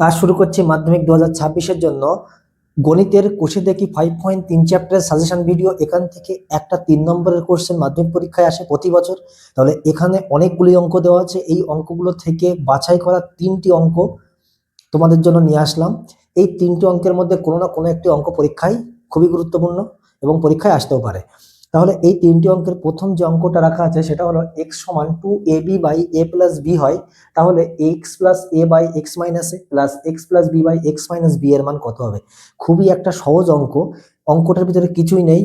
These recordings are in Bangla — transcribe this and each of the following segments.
আজ শুরু করছি মাধ্যমিক 2026-এর জন্য গণিতের কোষে দেখি 5.3 চ্যাপ্টারের সাজেশন ভিডিও। এখান থেকে একটা 3 নম্বরের কোশ্চেন মাধ্যমিক পরীক্ষায় আসে প্রতি বছর। তাহলে এখানে অনেকগুলি অঙ্ক দেওয়া আছে, এই অঙ্কগুলো থেকে বাছাই করা 3টি অঙ্ক তোমাদের জন্য নিয়ে আসলাম। এই 3টি অঙ্কের মধ্যে কোনো না কোনো একটি অঙ্ক পরীক্ষায় খুবই গুরুত্বপূর্ণ এবং পরীক্ষায় আসতেও পারে। তাহলে এই 3টি অঙ্কের প্রথম যে অঙ্কটা রাখা আছে সেটা হলো x সমান 2ab by a plus b হয়, তাহলে x plus a by x minus a plus x plus b by x minus b এর মান কত হবে। খুবই একটা সহজ অঙ্ক, অঙ্কটার ভিতরে কিছুই নেই,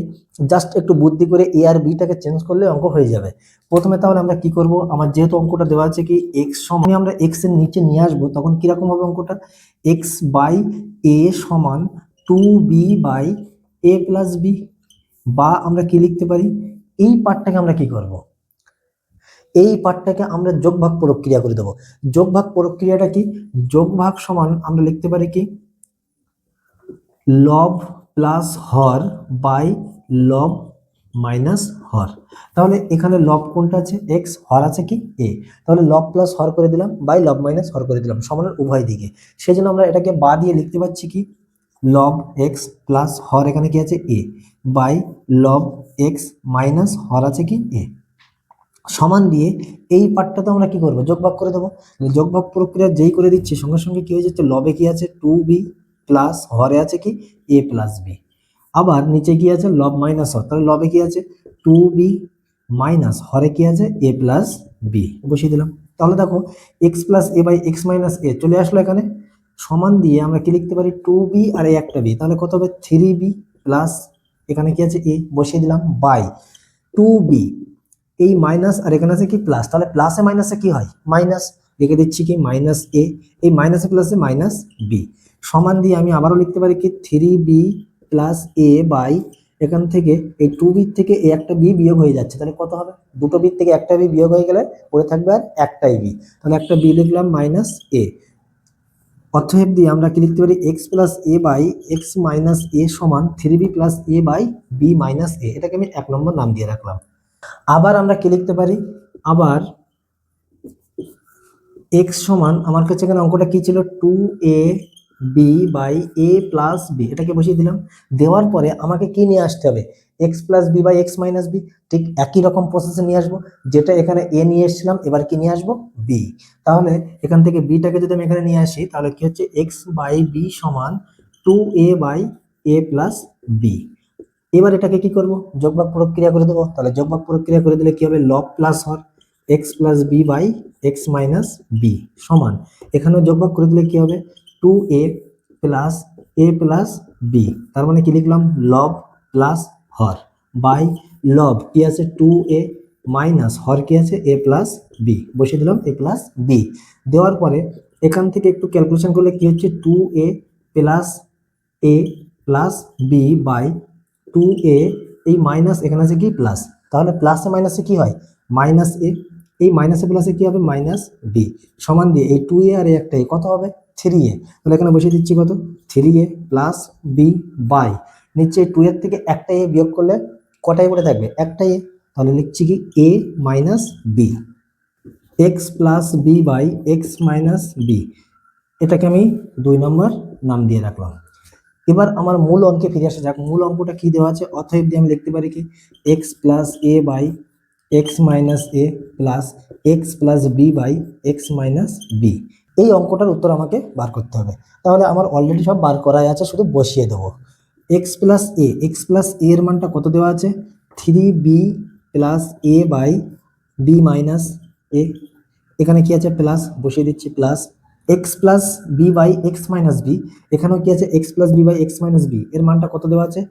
জাস্ট একটু বুদ্ধি করে এ আর বিটাকে চেঞ্জ করলে অঙ্ক হয়ে যাবে। প্রথমে তাহলে আমরা কি করব, আমার যেহেতু অঙ্কটা দেওয়া আছে কি x সমান, আমরা x এর নিচে নিয়ে আসবো, তখন কিরকম হবে অঙ্কটা, x বাই a সমান 2b by a plus B. বা আমরা কি লিখতে পারি, এই পার্টটাকে আমরা কি করব, এই পার্টটাকে আমরা যোগ ভাগ প্রক্রিয়া করে দেবো। যোগ ভাগ প্রক্রিয়াটা কি, যোগ ভাগ সমান আমরা লিখতে পারি কি লব প্লাস হর বাই লব মাইনাস হর। তাহলে এখানে লব কোনটা আছে, এক্স, হর আছে কি এ, তাহলে লব প্লাস হর করে দিলাম বাই লব মাইনাস হর করে দিলাম সমানের উভয় দিকে। সেই জন্য আমরা এটাকে বা দিয়ে লিখতে পাচ্ছি কি লব এক্স প্লাস হর এখানে কি আছে এ বাই লব এক্স মাইনাস হর আছে কি এ, সমান দিয়ে এই পার্টটাতে আমরা কি করবো, যোগ ভাগ করে দেবো। যোগ ভাগ প্রক্রিয়া যেই করে দিচ্ছি সঙ্গে সঙ্গে কি হয়ে যাচ্ছে, লবে কি আছে 2b প্লাস হরে আছে কি a প্লাস বি। আবার নিচে কি আছে লব মাইনাস হর, তাহলে লবে কি আছে 2b মাইনাস হরে কি আছে a প্লাস বি, বসিয়ে দিলাম। তাহলে দেখো x plus a by x minus a চলে আসলো এখানে, সমান দিয়ে আমরা কি লিখতে পারি 2b আর এই একটা বি, তাহলে কত হবে 3b প্লাস এখানে কি আছে a, বসিয়ে দিলাম বাই 2b, এই মাইনাস আর এখানে আছে কি প্লাস, তাহলে প্লাসে মাইনাসে কি হয় মাইনাস, লিখে দিচ্ছি কি মাইনাস এ, এই মাইনাসে প্লাসে মাইনাস বি, সমান দিয়ে আমি আবারও লিখতে পারি কি 3b প্লাস এ বাই এখান থেকে এই 2b থেকে এ একটা বি বিয়োগ হয়ে যাচ্ছে, তাহলে কত হবে, দুটো বি থেকে একটা বি বিয়োগ হয়ে গেলে পড়ে থাকবে আর একটাই বি, তাহলে একটা বি লিখলাম মাইনাস এ। অতএব দিয়ে আমরা কি লিখতে পারি x plus a by x minus a সমান 3b plus a by b minus a, এটাকে আমি 1 নম্বর নাম দিয়ে রাখলাম। আবার আমরা কি লিখতে পারি, আবার x সমান আমার কাছে এখানে অঙ্কটা কি ছিল 2ab by a plus B, এটাকে বসিয়ে দিলাম। দেওয়ার পরে আমাকে কি নিয়ে আসতে হবে, x plus b by x minus b, ঠিক একই রকম প্রসেসে নিয়ে আসবো, যেটা এখানে a নিয়ে এসেছিলাম এবার কি নিয়ে আসবো b। তাহলে এখান থেকে বিটাকে যদি আমি এখানে নিয়ে আসি তাহলে কি হচ্ছে x বাই বি সমান 2a by a plus B. এবার এটাকে কি করব, যোগভাগ প্রক্রিয়া করে দেবো, তাহলে যোগভাগ প্রক্রিয়া করে দিলে কি হবে লব প্লাস হর x plus b by x minus b সমান, এখানেও যোগভাগ করে দিলে কি হবে 2a plus a plus B, তার মানে কি লিখলাম লব প্লাস হর বাই লব কি আছে 2a মাইনাস হর কি আছে এ প্লাস বি, বসিয়ে দিলাম এ প্লাস বি। দেওয়ার পরে এখান থেকে একটু ক্যালকুলেশন করলে কি হচ্ছে 2a plus a plus b by 2a, এই মাইনাস এখানে আছে কি প্লাস, তাহলে প্লাসে মাইনাসে কি হয় মাইনাস এ, এই মাইনাসে প্লাসে কি হবে মাইনাস বি, সমান দিয়ে এই 2a আর এই একটা কত হবে 3a, তাহলে এখানে বসিয়ে দিচ্ছি কত 3a প্লাস বি বাই নিচে 2 এর থেকে একটা এ বিয়োগ করলে কটাই পড়ে থাকবে একটা এ, তাহলে লিখছি কি a minus b, x plus b by x minus b, এটাকে আমি 2 নম্বর নাম দিয়ে রাখলাম। এবার আমার মূল অঙ্কে ফিরে আসা যাক, মূল অঙ্কটা কি দেওয়া আছে, অতএব দিয়ে আমি লিখতে পারি কি x plus a by x minus a plus x plus b by x minus b. এই অঙ্কটার উত্তর আমাকে বার করতে হবে, তাহলে আমার অলরেডি সব বার করাই আছে, শুধু বসিয়ে দেবো। এক্স প্লাস এ এর মানটা কত দেওয়া আছে 3b plus a by b minus a, এখানে কি আছে প্লাস, বসিয়ে দিচ্ছি plus x plus b by x minus b, এখানেও কি আছে x plus b by x minus b, এর মানটা কত দেওয়া আছে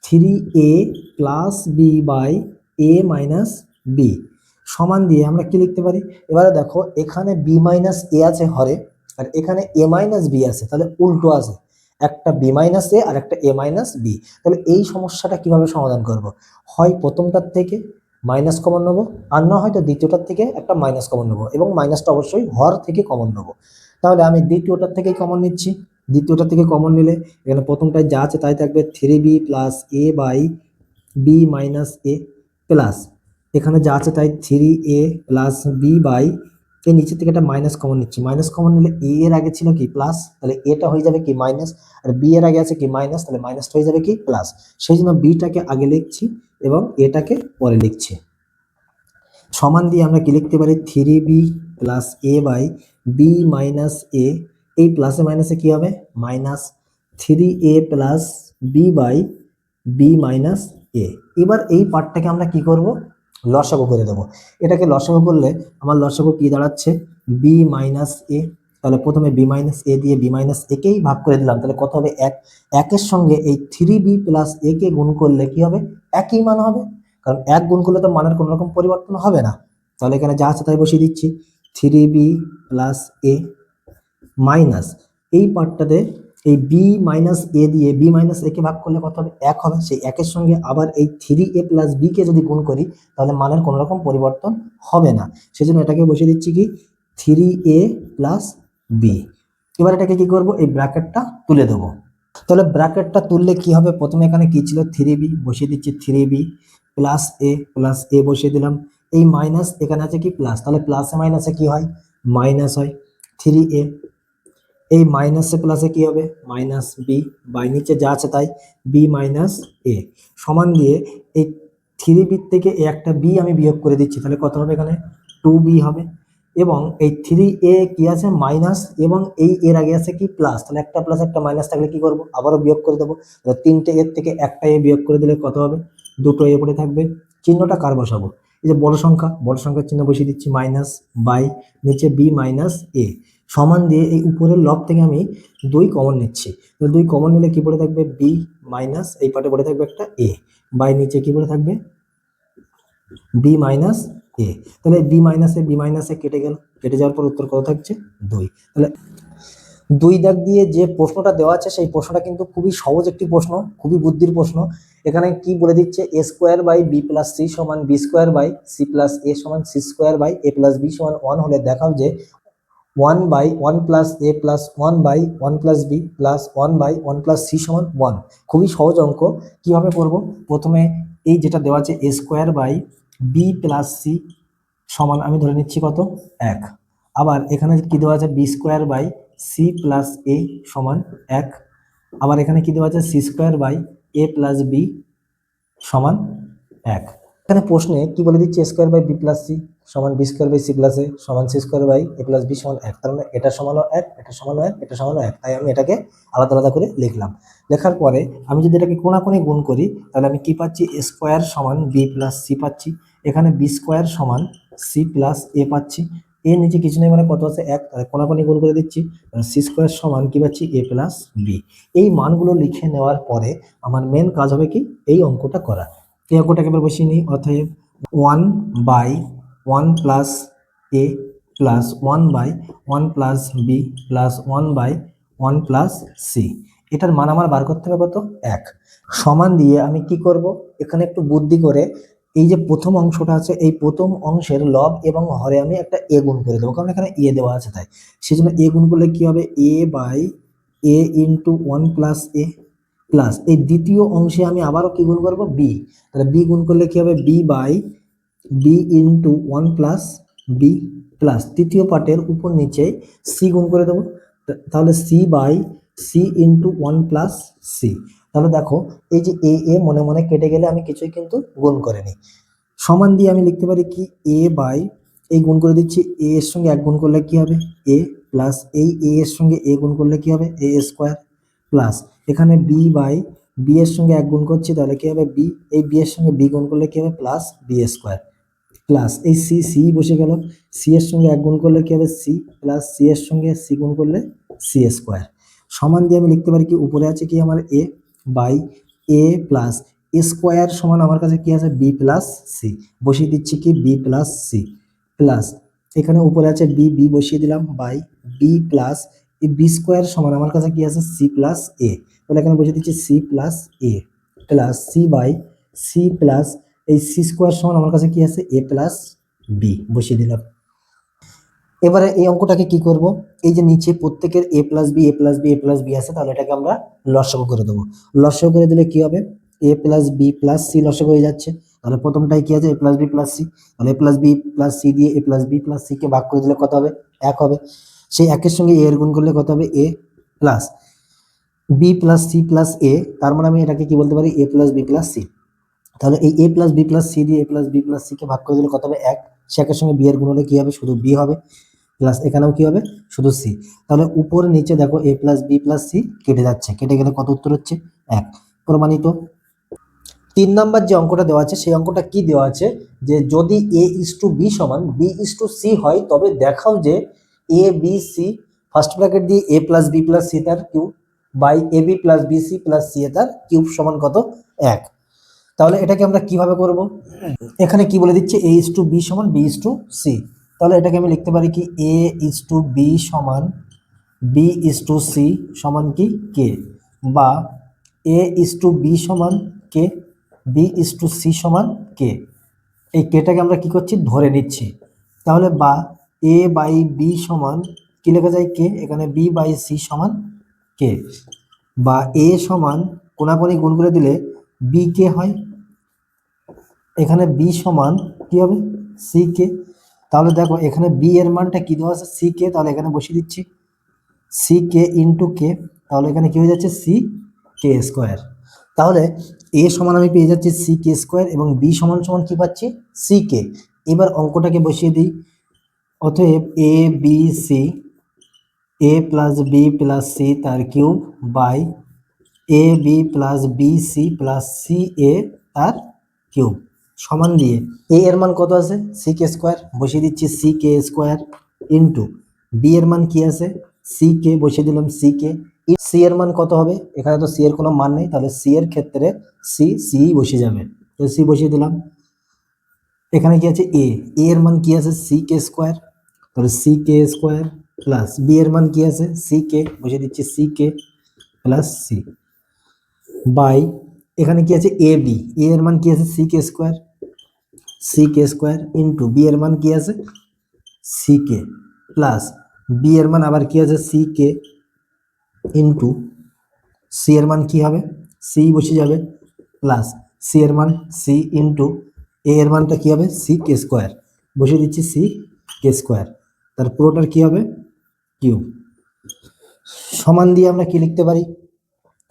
3a plus b by a minus b, সমান দিয়ে আমরা কি লিখতে পারি, এবারে দেখো এখানে বি মাইনাস এ আছে হরে আর এখানে এ মাইনাস বি আছে, তাহলে উল্টো আছে, একটা বি মাইনাস এ আর একটা এ মাইনাস বি। তাহলে এই সমস্যাটা কিভাবে সমাধান করব, হয় প্রথমটার থেকে মাইনাস কমন নেবো, আর না হয়তো দ্বিতীয়টার থেকে একটা মাইনাস কমন নেবো, এবং মাইনাসটা অবশ্যই হর থেকে কমন নেবো। তাহলে আমি দ্বিতীয়টার থেকেই কমন নিচ্ছি, দ্বিতীয়টার থেকে কমন নিলে এখানে প্রথমটায় যা আছে তাই থাকবে 3b plus a by b minus a plus এখানে যা আছে তাই 3a প্লাস বি বাই এই নিচের থেকে একটা মাইনাস কমন নিচ্ছি, মাইনাস কমন নিলে এ এর আগে ছিল কি প্লাস, তাহলে এটা হয়ে যাবে কি মাইনাস, আর বি এর আগে আছে কি মাইনাস, তাহলে মাইনাসটা হয়ে যাবে কি প্লাস। সেই জন্য বিটাকে আগে লিখছি এবং এটাকে পরে লিখছি। সমান দিয়ে আমরা কি লিখতে পারি, 3b plus a by b minus a, এই প্লাসে মাইনাসে কি হবে minus 3a plus b by b minus a. এবার এই পার্টটাকে আমরা কি করব, লসাগু করে দেবো। এটাকে লসাগু করলে আমার লসাগু কি দাঁড়াচ্ছে, বি মাইনাস এ। তাহলে প্রথমে বি মাইনাস এ দিয়ে বি মাইনাস একেই ভাগ করে দিলাম, তাহলে কত হবে এক, একের সঙ্গে এই 3b প্লাস এ কে গুণ করলে কি হবে একই মান হবে, কারণ এক গুণ করলে তো মানের কোনো রকম পরিবর্তন হবে না। তাহলে এখানে যা আছে তাই বসিয়ে দিচ্ছি, 3b প্লাস এ মাইনাস এই পার্টটাতে এই বি মাইনাস এ দিয়ে বি মাইনাস এ কে ভাগ করলে কত হবে এক হবে, সেই একের সঙ্গে আবার এই 3a প্লাস বি কে যদি গুণ করি তাহলে মানের কোনো রকম পরিবর্তন হবে না, সেজন্য এটাকে বসিয়ে দিচ্ছি কি 3a প্লাস বি। এবার এটাকে কি করব, এই ব্র্যাকেটটা তুলে দেবো। তাহলে ব্র্যাকেটটা তুললে কি হবে, প্রথমে এখানে কি ছিল 3b বসিয়ে দিচ্ছি, 3b প্লাস এ বসিয়ে দিলাম, এই মাইনাস এখানে আছে কি প্লাস, তাহলে প্লাসে মাইনাসে কি হয় মাইনাস হয়, 3a এই মাইনাসে প্লাসে কি হবে মাইনাস বি বাই নিচে যা আছে তাই বি মাইনাস এ, সমান দিয়ে এই 3b থেকে একটা বি আমি বিয়োগ করে দিচ্ছি, তাহলে কত হবে এখানে 2b হবে, এবং এই 3a কি আছে মাইনাস, এবং এই এর আগে আছে কি প্লাস, তাহলে একটা প্লাস একটা মাইনাস থাকলে কি করব আবারও বিয়োগ করে দেবো, তাহলে 3টে এর থেকে একটা এ বিয়োগ করে দিলে কত হবে, দুটো এ পড়ে থাকবে। চিহ্নটা কার বসাবো, এই যে বড় সংখ্যার চিহ্ন বসিয়ে দিচ্ছি মাইনাস বাই নিচে বি মাইনাস এ, সমান দিয়ে এই উপরের লব থেকে আমি 2 কমন নিচ্ছি, তো 2 কমন নিলে কি পড়ে থাকবে বি মাইনাস, এই পাটে পড়ে থাকবে একটা এ বাই নিচে কি পড়ে থাকবে বি মাইনাস এ। তাহলে বি মাইনাস এ কেটে গেল, কেটে যাওয়ার পর উত্তর কত থাকছে 2। তাহলে 2 দাগ দিয়ে যে প্রশ্নটা দেওয়া আছে সেই প্রশ্নটা কিন্তু খুবই সহজ একটি প্রশ্ন, খুবই বুদ্ধির প্রশ্ন। এখানে কি বলে দিচ্ছে, a square by b plus c সমান b square by c plus a সমান c square by a plus b সমান 1 হলে দেখাও যে 1 by 1 plus a plus 1 by 1 plus b plus 1 by 1 plus c সমান 1। খুবই সহজ অঙ্ক, কিভাবে করব, প্রথমে এই যেটা দেওয়া আছে a square by b plus c সমান আমি ধরে নিচ্ছি কত 1, আবার এখানে কি দেওয়া আছে b square by c plus a সমান 1, আবার এখানে কি দেওয়া আছে c square by a plus b সমান 1। এখানে প্রশ্নে কি বলে দিচ্ছে, square by b plus c সমান b square by c plus a সমান c square by a plus b সমান 1, তার মানে এটা সমানও 1, এটা সমানও 1, এটা সমানও 1, তাই আমি এটাকে আলাদা আলাদা করে লিখলাম। লেখার পরে আমি যদি এটাকে কোণাকুণি গুণ করি তাহলে আমি কি পাচ্ছি, এ স্কোয়ার সমান বি প্লাস সি পাচ্ছি, এখানে বি স্কোয়ার সমান সি প্লাস এ পাচ্ছি, এর নিচে কিছু নেই মানে কত আছে 1, তাহলে কোণাকুণি গুণ করে দিচ্ছি, সি স্কোয়ার সমান কি পাচ্ছি এ প্লাস বি। এই মানগুলো লিখে নেওয়ার পরে আমার মেন কাজ হবে কি এই অঙ্কটা করা। এই অঙ্কটাকে এবার বসিয়ে নিই, অতএব 1 by 1 plus a plus 1 by 1 plus b plus 1 by 1 plus c, এটার মান আমার বার করতে হবে কত 1। সমান দিয়ে আমি কি করব, এখানে একটু বুদ্ধি করে এই যে প্রথম অংশটা আছে এই প্রথম অংশের লব এবং হরে আমি একটা এ গুণ করে দেবো, কারণ এখানে এ দেওয়া আছে তাই, সেই জন্য এ গুণ করলে কি হবে a by a into 1 plus a plus এই দ্বিতীয় অংশে আমি আবারও কি গুণ করবো বি, তাহলে বি গুণ করলে কি হবে b by b into 1 plus b plus তৃতীয় পার্টের উপর নিচে সি গুণ করে দেবো, তাহলে c by c into 1 plus c. তাহলে দেখো এই যে এ মনে মনে কেটে গেলে আমি কিছুই কিন্তু গুণ করিনি। সমান দিয়ে আমি লিখতে পারি কি এ বাই এই গুণ করে দিচ্ছি, এ এর সঙ্গে 1 গুণ করলে কি হবে এ প্লাস এই এ এর সঙ্গে এ গুণ করলে কি হবে এ স্কোয়ার প্লাস এখানে বি বাই বি এর সঙ্গে 1 গুণ করছি তাহলে কি হবে বি, এই বি এর সঙ্গে বি গুণ করলে কি হবে প্লাস বি স্কোয়ার প্লাস এই সি বসে গেল, সি এর সঙ্গে 1 গুণ করলে কি হবে সি প্লাস সি এর সঙ্গে সি গুণ করলে সি স্কোয়ার। সমান দিয়ে আমি লিখতে পারি কি উপরে আছে কি আমার এ বাই এ প্লাস স্কোয়ার সমান আমার কাছে কি আছে বি প্লাস সি, বসিয়ে দিচ্ছি কি বি প্লাস সি প্লাস এখানে উপরে আছে বি বসিয়ে দিলাম বাই বি প্লাস এই বি স্কোয়ার সমান আমার কাছে কি আছে সি প্লাস এ, তাহলে এখানে বসিয়ে দিচ্ছি c plus a plus c by c plus এই সি স্কোয়ার সমান আমার কাছে কি আছে এ প্লাস বি বসিয়ে দিলাম। এবারে এই অঙ্কটাকে কি করব, এই যে নিচে প্রত্যেকের এ plus B A plus B A plus B আছে, তাহলে এটাকে আমরা লসাগু করে দেবো। লসাগু করে দিলে কি হবে a plus b plus C লসাগু হয়ে যাচ্ছে, তাহলে প্রথমটাই কি আছে, এ প্লাস বি প্লাস সি, তাহলে এ প্লাস বি প্লাস সি দিয়ে a plus b plus c কে ভাগ করে দিলে কত হবে, 1 হবে। সেই একের সঙ্গে এ এর গুণ করলে কত হবে, a plus b plus c plus a, তার মানে আমি এটাকে কি বলতে পারি, a plus b plus c. তাহলে এই a plus b plus c দিয়ে a plus b plus c কে ভাগ করে দিলে কত হবে, 1। সে একের সঙ্গে বি এর গুণ হলে কি হবে, শুধু বি হবে, প্লাস এখানেও কি হবে, শুধু সি। তাহলে উপরে নিচে দেখো এ প্লাস বি প্লাস সি কেটে যাচ্ছে, কেটে গেলে কত উত্তর হচ্ছে, 1, প্রমাণিত। 3 নাম্বার যে অঙ্কটা দেওয়া আছে সেই অঙ্কটা কি দেওয়া আছে, যে যদি এ ইস টু বি সমান বি ইস টু সি হয় তবে দেখাও যে a b c first bracket দিয়ে a plus b plus c তার cube by a b plus b c plus c a তার কিউব সমান কত, 1। তাহলে এটাকে আমরা কিভাবে করব, এখানে কি বলে দিচ্ছে, এ ইস টু বি সমান বি ইস টু সি। তাহলে এটাকে আমি লিখতে পারি কি, এ ইস টু বি সমান বি ইস টু সি সমান কি কে, বা এ ইস টু বি সমান কে, বি ইস টু সি সমান কে। এই কেটাকে আমরা কি করছি, ধরে নিচ্ছি। তাহলে বা এ বাই বি সমান কি লেখা যায়, কে, এখানে বি বাই সি সমান কে, বা এ সমান কোনাকুনি গুণ করে দিলে বি কে হয়, এখানে বি সমান কি হবে, সি কে। তাহলে দেখো এখানে বি এর মানটা কি দেওয়া আছে, সি কে, তাহলে এখানে বসিয়ে দিচ্ছি সি কে ইন্টু কে, তাহলে এখানে কি হয়ে যাচ্ছে, সি কে স্কোয়ার। তাহলে এ সমান আমি পেয়ে যাচ্ছি সি কে স্কোয়ার এবং বি সমান সমান কি পাচ্ছি, সি কে। এবার অঙ্কটাকে বসিয়ে দিই, অতএব a b c a plus b plus c তার cube by a b plus b c plus c a তার কিউব সমান দিয়ে এ এর মান কত আছে, সি কে স্কোয়ার, বসিয়ে দিচ্ছি c k square into b এর মান কি আছে, সি কে, বসিয়ে দিলাম সি কে। সি এর মান কত হবে, এখানে তো সি এর কোনো মান নেই, তাহলে সি এর ক্ষেত্রে সি বসে যাবে, তো সি বসিয়ে দিলাম। এখানে কি আছে, এ এর মান কি আছে, সি কে স্কোয়ার, তাহলে c k square plus b এর মান কি আছে, সি কে, বসিয়ে দিচ্ছি c k plus c by এখানে কি আছে, এ বি, এর মান কি আছে, c k square into b এর মান কি আছে, সি কে প্লাস বি এর মান আবার কি আছে, সি কে ইন্টু সি এর মান কি হবে, সি বসে যাবে প্লাস সি এর মান সি ইন্টু এ এর মানটা কি হবে, সি কে স্কোয়ার, বসিয়ে দিচ্ছি সি কে স্কোয়ার, তার পুরোটার কি হবে, কিউব সমান দিয়ে আমরা কি লিখতে পারি,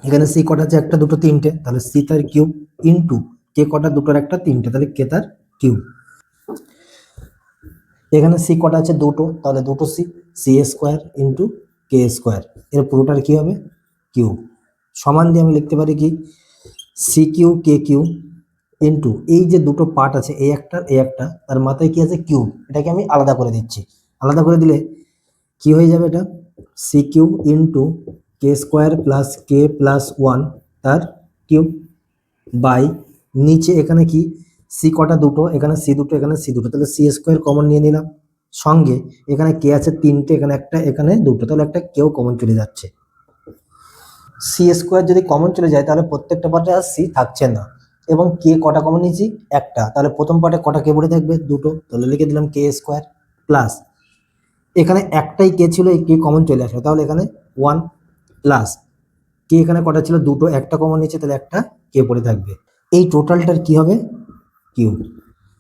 এখানে সি কটা আছে, একটা দুটো তিনটে, তাহলে সি তার কিউব ইন্টু কে কটা, দুটোর একটা তিনটে, তাহলে কে তার কিউব। এখানে সি কটা আছে, দুটো, তাহলে দুটো C, C square into k square, এর পুরোটার কি হবে, কিউব সমান দিয়ে আমি লিখতে পারি কি, সি কিউ কে কিউ ইন্টু এই যে দুটো পার্ট আছে, এই একটা তার মাথায় কি আছে, কিউব, এটাকে আমি আলাদা করে দিচ্ছি। আলাদা করে দিলে কি হয়ে যাবে, এটা C cube into k square plus k plus one তার কিউব বাই নিচে এখানে কি, সি কটা, দুটো, এখানে সি দুটো, এখানে সি দুটো, তাহলে সি স্কোয়ার কমন নিয়ে নিলাম, সঙ্গে এখানে কে আছে তিনটে, এখানে একটা, এখানে দুটো, তাহলে একটা কেউ কমন চলে যাচ্ছে। সি স্কোয়ার যদি কমন চলে যায় তাহলে প্রত্যেকটা পার্টে আর সি থাকছে না, এবং কে কটা কমন নিয়েছি, একটা, তাহলে প্রথম পার্টে কটা কে পড়ে থাকবে, দুটো, তাহলে লিখে দিলাম কে স্কোয়ার প্লাস এখানে একটাই কে ছিল, এই কে কমন চলে আসবে, তাহলে এখানে ওয়ান প্লাস কে এখানে কটা ছিল, দুটো, একটা কমন নিচ্ছে, তাহলে একটা কে পড়ে থাকবে, এই টোটালটার কি হবে, কিউব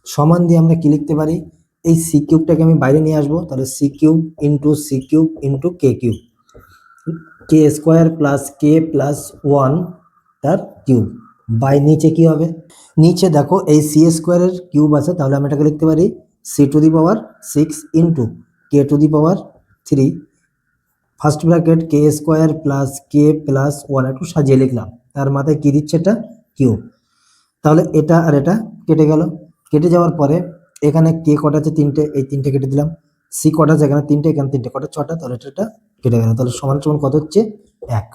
সমান দিয়ে আমরা কি লিখতে পারি, এই সি কিউবটাকে আমি বাইরে নিয়ে আসবো, তাহলে C cube into K cube, কে square plus k plus one তার কিউব বাই নিচে কি হবে, নিচে দেখো এই সি স্কোয়ারের কিউব আছে, তাহলে আমি এটাকে লিখতে পারি c to the power 6 into k to the power 3 first bracket k square plus k plus one, একটু সাজিয়ে লিখলাম, তার মাথায় কি দিচ্ছে, এটা কিউব। তাহলে এটা আর এটা কেটে গেল, কেটে যাওয়ার পরে এখানে কে কটা আছে, তিনটে, এই তিনটে কেটে দিলাম, সি কটা আছে, এখানে তিনটে, এখানে তিনটে, কটা, ছটা, তাহলে এটা কেটে গেল, তাহলে সমান সমান কত হচ্ছে, 1।